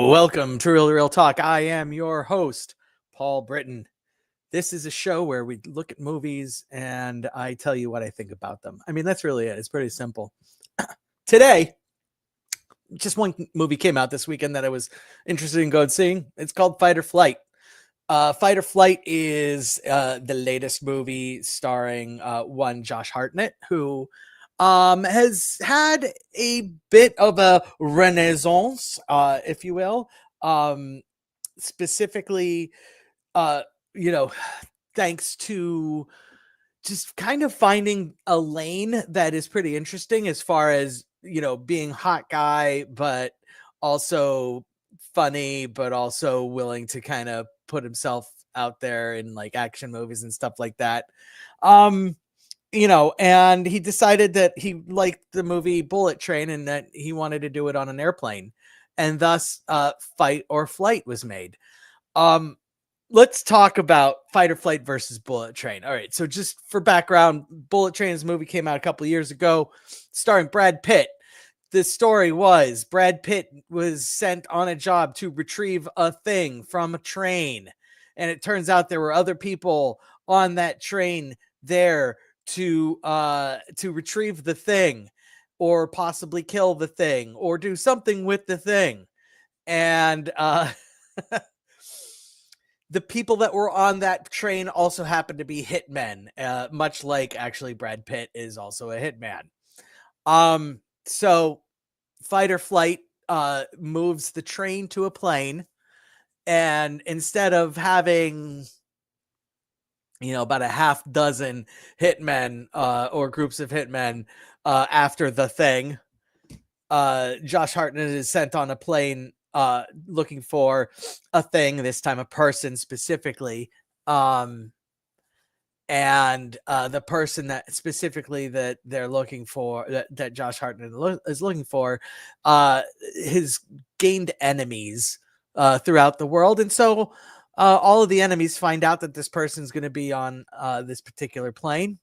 Welcome to Real Talk. I am your host, Paul Britton. This is a show where we look at movies and I tell you what I think about them. I mean, that's really it. It's pretty simple. Today, just one movie came out this weekend that I was interested in going seeing. It's called Fight or Flight. Fight or Flight is the latest movie starring one Josh Hartnett, who has had a bit of a renaissance, if you will. Specifically, uh, you know, thanks to just kind of finding a lane that is pretty interesting as far as, being hot guy, but also funny, but also willing to kind of put himself out there in like action movies and stuff like that. Um, and he decided that he liked the movie Bullet Train and that he wanted to do it on an airplane. And thus Fight or Flight was made. Um, let's talk about Fight or Flight versus Bullet Train. All right, so just for background, Bullet Train's movie came out a couple of years ago, starring Brad Pitt. The story was Brad Pitt was sent on a job to retrieve a thing from a train, and it turns out there were other people on that train there to retrieve the thing, or possibly kill the thing, or do something with the thing, and the people that were on that train also happened to be hitmen, much like actually Brad Pitt is also a hitman. So Fight or Flight moves the train to a plane, and instead of having about a half dozen hitmen or groups of hitmen after the thing, Josh Hartnett is sent on a plane looking for a thing, this time a person specifically. And the person that specifically that they're looking for, that Josh Hartnett is looking for, has gained enemies throughout the world. And so all of the enemies find out that this person's going to be on this particular plane,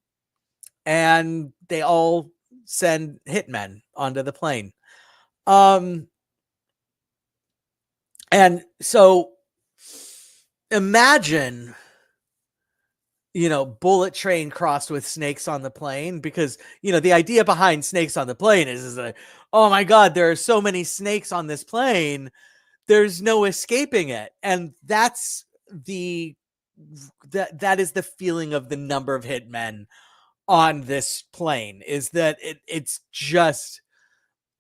and they all send hitmen onto the plane. And so imagine, Bullet Train crossed with Snakes on the Plane, because, the idea behind Snakes on the Plane is like, oh my God, there are so many snakes on this plane. There's no escaping it. And that is the feeling of the number of hitmen on this plane, is that it's just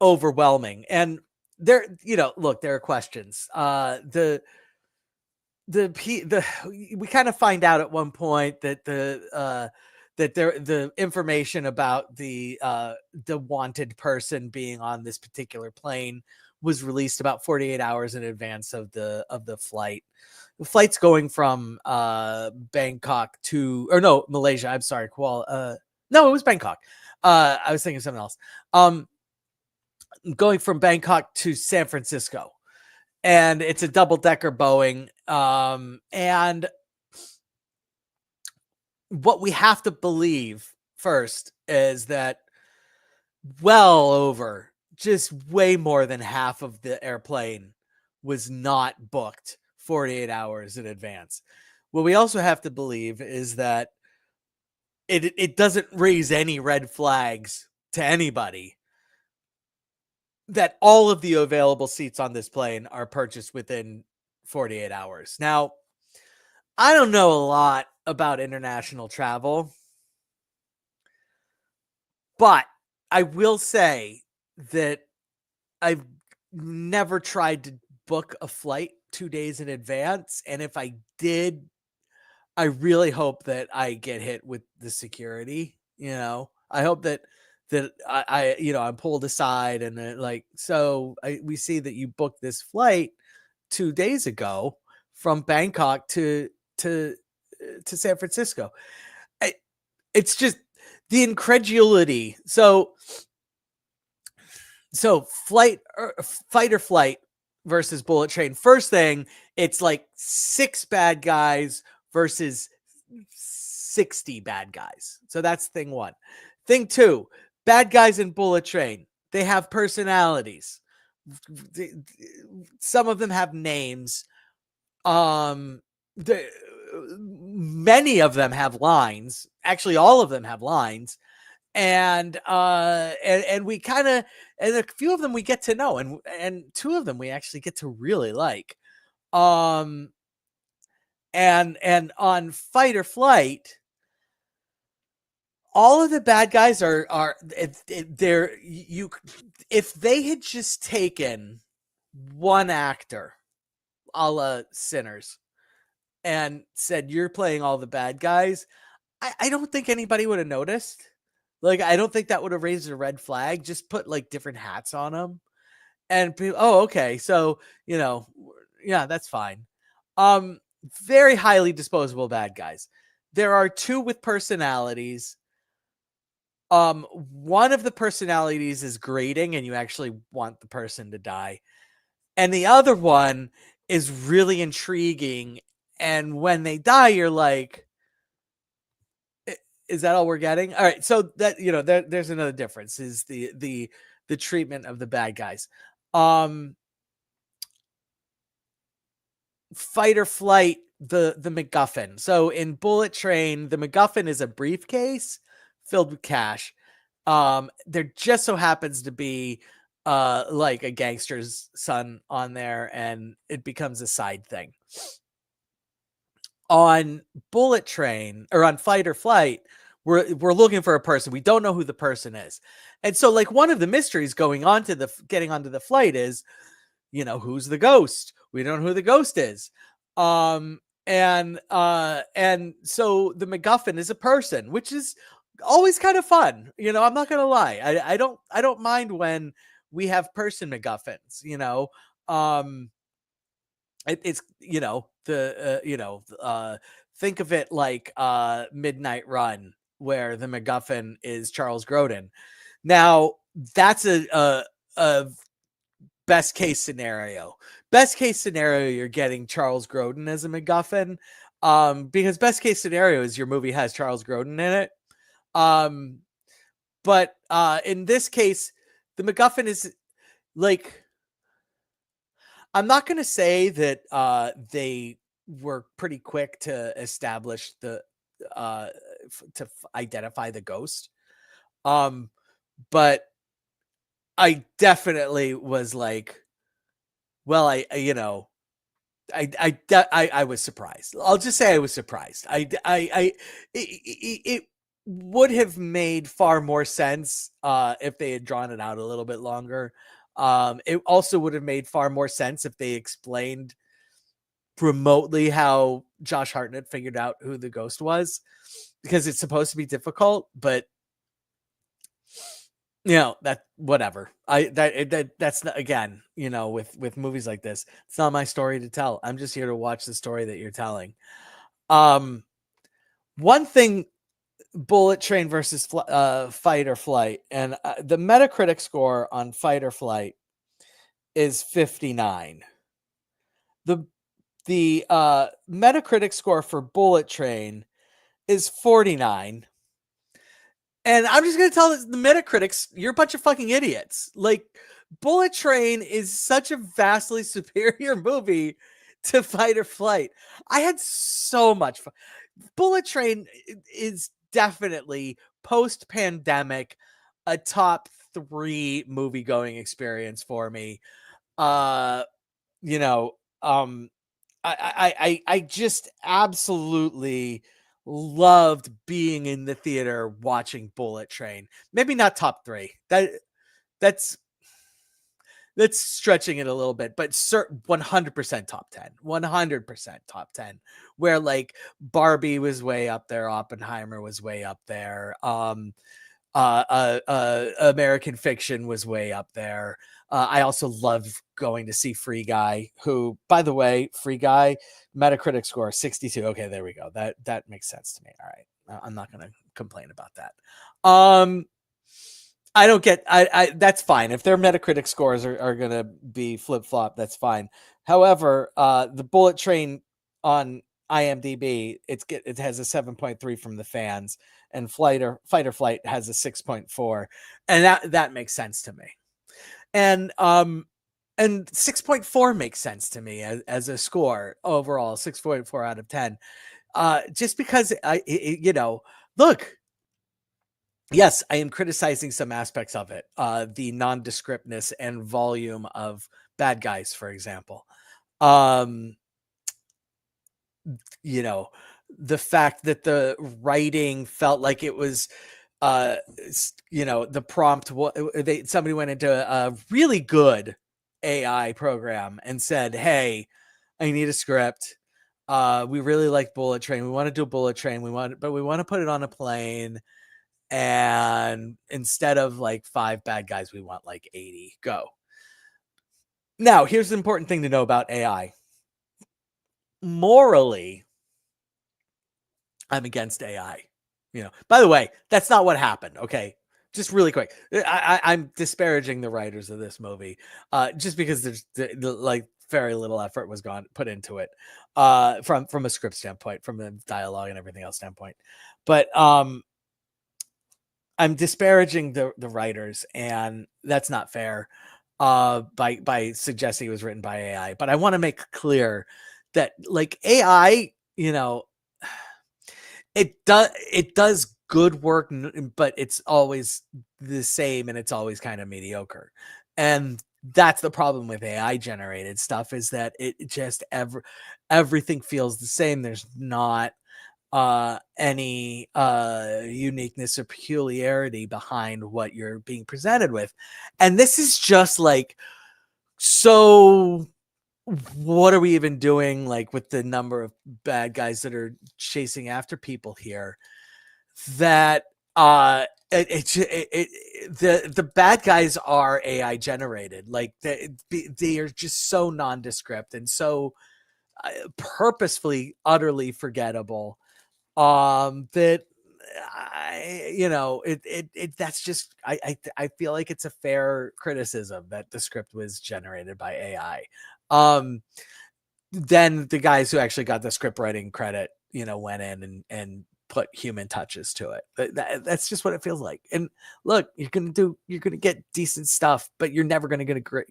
overwhelming. And there, look, there are questions. We kind of find out at one point that the information about the wanted person being on this particular plane was released about 48 hours in advance of the flight. The flight's going from Bangkok to, or no, Malaysia. I'm sorry, Kuala. No, it was Bangkok. I was thinking of something else. Going from Bangkok to San Francisco, and it's a double-decker Boeing. And what we have to believe first is that well over, just way more than half of the airplane was not booked 48 hours in advance. What we also have to believe is that it doesn't raise any red flags to anybody that all of the available seats on this plane are purchased within 48 hours. Now, I don't know a lot about international travel, but I will say that I've never tried to book a flight 2 days in advance. And if I did, I really hope that I get hit with the security. I hope that I'm pulled aside and we see that you booked this flight 2 days ago from Bangkok to San Francisco. It's just the incredulity. So Fight or Flight versus Bullet Train. First thing, it's like 6 bad guys versus 60 bad guys. So that's thing one. Thing two, bad guys in Bullet Train, they have personalities. some of them have names. The many of them have lines. Actually, all of them have lines. And we kind of, and a few of them we get to know, and two of them we actually get to really like. And on Fight or Flight, all of the bad guys are they're you if they had just taken one actor, a la Sinners, and said you're playing all the bad guys, I don't think anybody would have noticed. Like, I don't think that would have raised a red flag. Just put like different hats on them, and people, oh, okay, so yeah, that's fine. Very highly disposable bad guys. There are two with personalities. One of the personalities is grating, and you actually want the person to die, and the other one is really intriguing. And when they die, you're like, is that all we're getting? All right, so that there's another difference, is the treatment of the bad guys. Fight or Flight, the MacGuffin. So in Bullet Train, the MacGuffin is a briefcase filled with cash. There just so happens to be like a gangster's son on there, and it becomes a side thing. On Bullet Train, or on Fight or Flight, we're looking for a person. We don't know who the person is. And so, like, one of the mysteries getting onto the flight is, who's the ghost? We don't know who the ghost is. And so the MacGuffin is a person, which is always kind of fun. I'm not gonna lie. I don't mind when we have person MacGuffins. It's think of it like Midnight Run, where the MacGuffin is Charles Grodin. Now that's a best case scenario. Best case scenario, you're getting Charles Grodin as a MacGuffin, because best case scenario is your movie has Charles Grodin in it. But in this case, the MacGuffin is like, I'm not going to say that they were pretty quick to establish to identify the ghost. But I definitely was like, well, I was surprised. I'll just say I was surprised. It would have made far more sense if they had drawn it out a little bit longer. It also would have made far more sense if they explained remotely how Josh Hartnett figured out who the ghost was, because it's supposed to be difficult, but that whatever. That's not, again, with movies like this, it's not my story to tell. I'm just here to watch the story that you're telling. One thing, Bullet Train versus Fight or Flight, and the Metacritic score on Fight or Flight is 59. The Metacritic score for Bullet Train is 49. And I'm just going to tell the Metacritics, you're a bunch of fucking idiots. Like, Bullet Train is such a vastly superior movie to Fight or Flight. I had so much fun. Bullet Train is definitely, post-pandemic, a top 3 movie-going experience for me. I just absolutely loved being in the theater watching Bullet Train. Maybe not top 3. That's stretching it a little bit, but 100% top 10. 100% top 10. Where like Barbie was way up there, Oppenheimer was way up there, American Fiction was way up there. I also love going to see Free Guy, who, by the way, Free Guy, Metacritic score 62. Okay, there we go. That makes sense to me. All right, I'm not going to complain about that. I don't get. That's fine if their Metacritic scores are going to be flip flop. That's fine. However, the Bullet Train on IMDb, it has a 7.3 from the fans, and Fight or Flight has a 6.4, and that makes sense to me. And And 6.4 makes sense to me as a score overall, 6.4 out of 10. Just because look, yes, I am criticizing some aspects of it. The nondescriptness and volume of bad guys, for example. Um, you know, the fact that the writing felt like it was the prompt somebody went into a really good AI program and said, "Hey, I need a script. We really like Bullet Train. We want to do Bullet Train. But we want to put it on a plane. And instead of like 5 bad guys, we want like 80. Go." Now, here's the important thing to know about AI. Morally, I'm against AI. By the way, that's not what happened. Okay. Just really quick. I'm disparaging the writers of this movie, just because there's like very little effort was put into it, from a script standpoint, from the dialogue and everything else standpoint. But I'm disparaging the writers, and that's not fair, by suggesting it was written by AI. But I want to make clear that like AI, it does good work, but it's always the same, and it's always kind of mediocre. And that's the problem with AI generated stuff, is that it just everything feels the same. There's not any uniqueness or peculiarity behind what you're being presented with. And this is just like, so what are we even doing, like, with the number of bad guys that are chasing after people here, that the bad guys are AI generated. Like, they are just so nondescript and so purposefully utterly forgettable, that that's just, I feel like it's a fair criticism that the script was generated by AI. Then the guys who actually got the script writing credit, went in and put human touches to it. That's just what it feels like. And look, you're gonna get decent stuff, but you're never gonna get a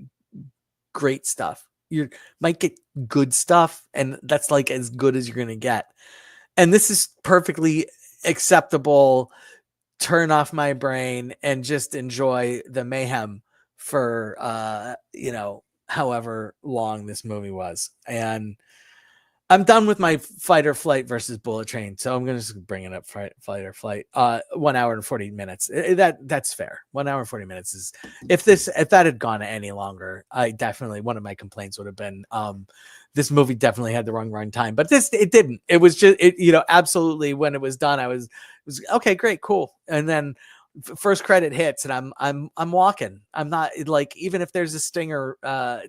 great stuff. You might get good stuff, and that's like as good as you're gonna get. And this is perfectly acceptable. Turn off my brain and just enjoy the mayhem for however long this movie was. And I'm done with my fight or flight versus Bullet Train, so I'm gonna just bring it up. Fight or flight. 1 hour and 40 minutes. That's fair. 1 hour and 40 minutes is, if that had gone any longer, one of my complaints would have been, this movie definitely had the wrong run time. But it didn't. It was just absolutely, when it was done, it was okay, great, cool. And then first credit hits, and I'm walking. I'm not, like, even if there's a stinger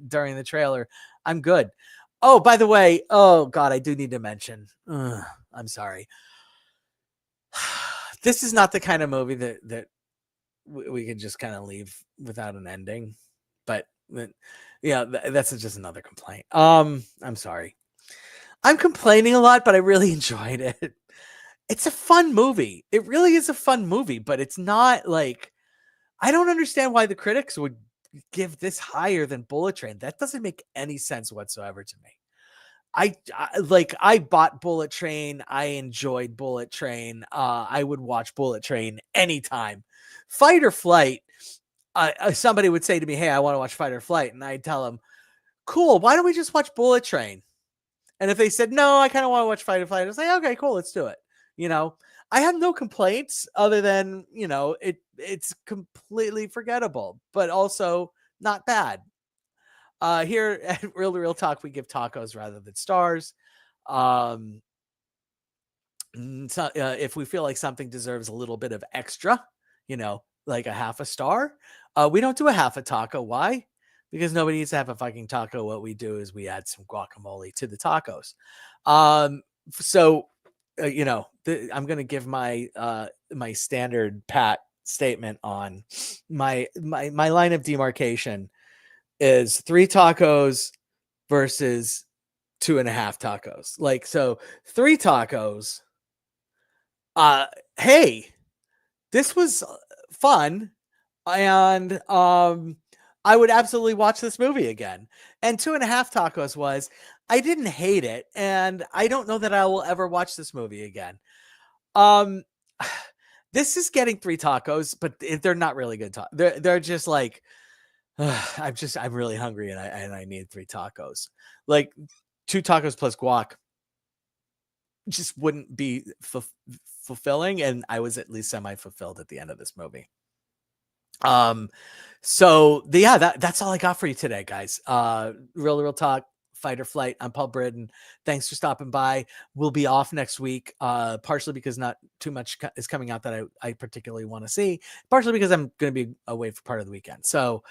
during the trailer, I'm good. Oh, by the way, oh God, I do need to mention. I'm sorry. This is not the kind of movie that we can just kind of leave without an ending. But yeah, that's just another complaint. I'm sorry. I'm complaining a lot, but I really enjoyed it. It's a fun movie. It really is a fun movie, but it's not like, I don't understand why the critics would give this higher than Bullet Train. That doesn't make any sense whatsoever to me. I bought Bullet Train. I enjoyed Bullet Train. I would watch Bullet Train anytime. Fight or Flight. Somebody would say to me, "Hey, I want to watch Fight or Flight," and I'd tell them, "Cool. Why don't we just watch Bullet Train?" And if they said, "No, I kind of want to watch Fight or Flight," I was like, "Okay, cool. Let's do it." I have no complaints other than, it's completely forgettable, but also not bad. Here at Real to Real Talk, we give tacos rather than stars. If we feel like something deserves a little bit of extra, like a half a star, we don't do a half a taco. Why? Because nobody needs to have a fucking taco. What we do is we add some guacamole to the tacos. So, I'm going to give my my standard pat statement on my line of demarcation is 3 tacos versus 2.5 tacos. Like, so 3 tacos. Hey, this was fun. And I would absolutely watch this movie again. And Two and a Half Tacos was, I didn't hate it, and I don't know that I will ever watch this movie again. Um, this is getting three tacos, but they're not really good. They're just like, I'm really hungry, and I need three tacos. Like two tacos plus guac just wouldn't be fulfilling, and I was at least semi fulfilled at the end of this movie. So yeah, that's all I got for you today, guys. Real talk, fight or flight. I'm Paul Britton. Thanks for stopping by. We'll be off next week, partially because not too much is coming out that I particularly want to see, partially because I'm going to be away for part of the weekend. So